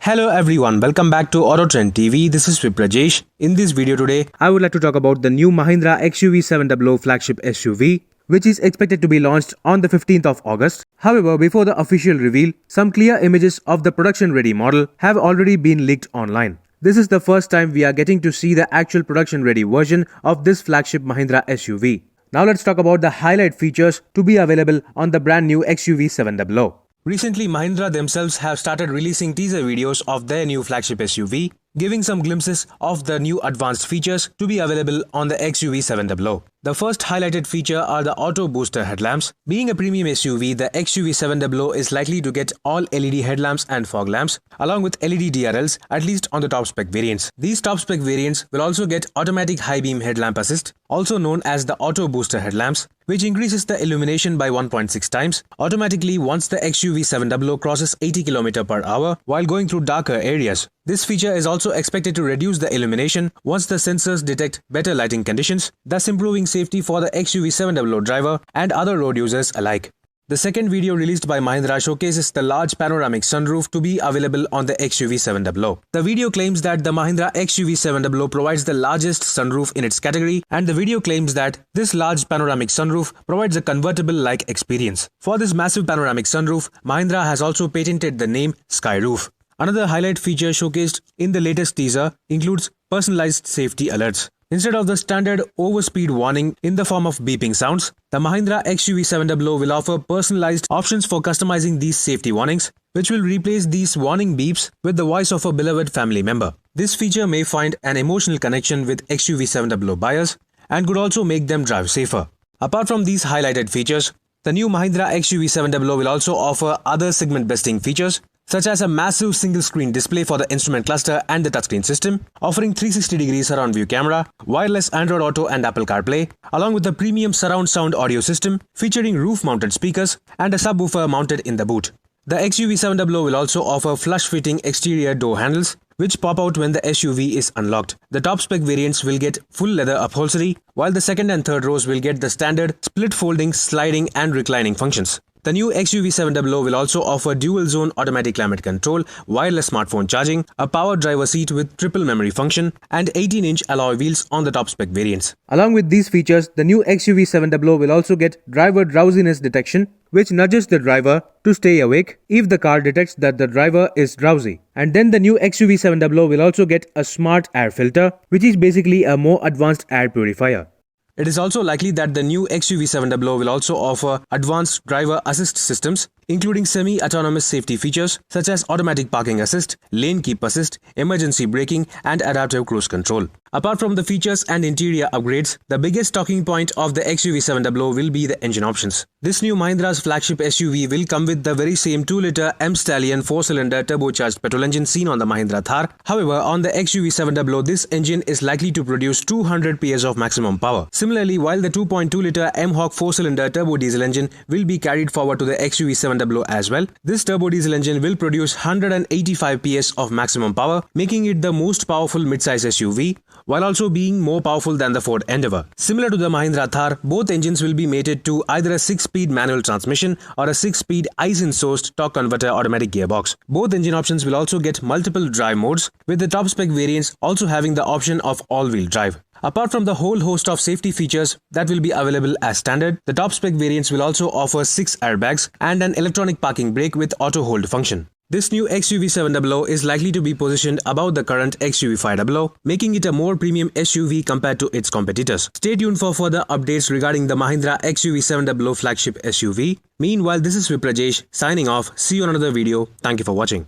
Hello everyone, welcome back to Autotrend TV. This is Viprajesh. In this video today, I would like to talk about the new Mahindra XUV 700 flagship SUV, which is expected to be launched on the 15th of August. However, before the official reveal, some clear images of the production-ready model have already been leaked online. This is the first time we are getting to see the actual production-ready version of this flagship Mahindra SUV. Now let's talk about the highlight features to be available on the brand new XUV 700. Recently, Mahindra themselves have started releasing teaser videos of their new flagship SUV, giving some glimpses of the new advanced features to be available on the XUV 700. The first highlighted feature are the auto booster headlamps. Being a premium SUV, the XUV 700 is likely to get all LED headlamps and fog lamps, along with LED DRLs, at least on the top spec variants. These top spec variants will also get automatic high beam headlamp assist, also known as the auto booster headlamps, which increases the illumination by 1.6 times automatically once the XUV 700 crosses 80 km per hour while going through darker areas. This feature is also expected to reduce the illumination once the sensors detect better lighting conditions, thus improving safety for the XUV 700 driver and other road users alike. The second video released by Mahindra showcases the large panoramic sunroof to be available on the XUV 700. The video claims that the Mahindra XUV 700 provides the largest sunroof in its category, and the video claims that this large panoramic sunroof provides a convertible-like experience. For this massive panoramic sunroof, Mahindra has also patented the name Skyroof. Another highlight feature showcased in the latest teaser includes personalized safety alerts. Instead of the standard overspeed warning in the form of beeping sounds, the Mahindra XUV 700 will offer personalized options for customizing these safety warnings, which will replace these warning beeps with the voice of a beloved family member. This feature may find an emotional connection with XUV 700 buyers and could also make them drive safer. Apart from these highlighted features, the new Mahindra XUV 700 will also offer other segment-besting features, such as a massive single-screen display for the instrument cluster and the touchscreen system, offering 360-degree surround view camera, wireless Android Auto and Apple CarPlay, along with a premium surround sound audio system featuring roof-mounted speakers and a subwoofer mounted in the boot. The XUV 700 will also offer flush-fitting exterior door handles, which pop out when the SUV is unlocked. The top spec variants will get full leather upholstery, while the second and third rows will get the standard split folding, sliding and reclining functions. The new XUV 700 will also offer dual-zone automatic climate control, wireless smartphone charging, a power driver seat with triple memory function, and 18-inch alloy wheels on the top-spec variants. Along with these features, the new XUV 700 will also get driver drowsiness detection, which nudges the driver to stay awake if the car detects that the driver is drowsy. And then the new XUV 700 will also get a smart air filter, which is basically a more advanced air purifier. It is also likely that the new XUV 700 will also offer advanced driver assist systems, including semi-autonomous safety features such as automatic parking assist, lane keep assist, emergency braking, and adaptive cruise control. Apart from the features and interior upgrades, the biggest talking point of the XUV 700 will be the engine options. This new Mahindra's flagship SUV will come with the very same 2-liter M-Stallion 4-cylinder turbocharged petrol engine seen on the Mahindra Thar. However, on the XUV 700, this engine is likely to produce 200 PS of maximum power. Similarly, while the 2.2-liter M-Hawk 4-cylinder turbo diesel engine will be carried forward to the XUV 700 as well, this turbo diesel engine will produce 185 PS of maximum power, making it the most powerful midsize SUV, while also being more powerful than the Ford Endeavour. Similar to the Mahindra Thar, both engines will be mated to either a 6-speed manual transmission or a 6-speed Aisin-sourced torque converter automatic gearbox. Both engine options will also get multiple drive modes, with the top spec variants also having the option of all-wheel drive. Apart from the whole host of safety features that will be available as standard, the top spec variants will also offer 6 airbags and an electronic parking brake with auto hold function. This new XUV 700 is likely to be positioned above the current XUV 500, making it a more premium SUV compared to its competitors. Stay tuned for further updates regarding the Mahindra XUV 700 flagship SUV. Meanwhile, this is Viprajesh signing off. See you on another video. Thank you for watching.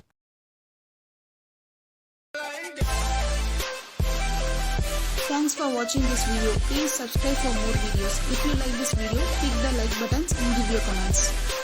Thanks for watching this video. Please subscribe for more videos. If you like this video, click the like buttons and give your comments.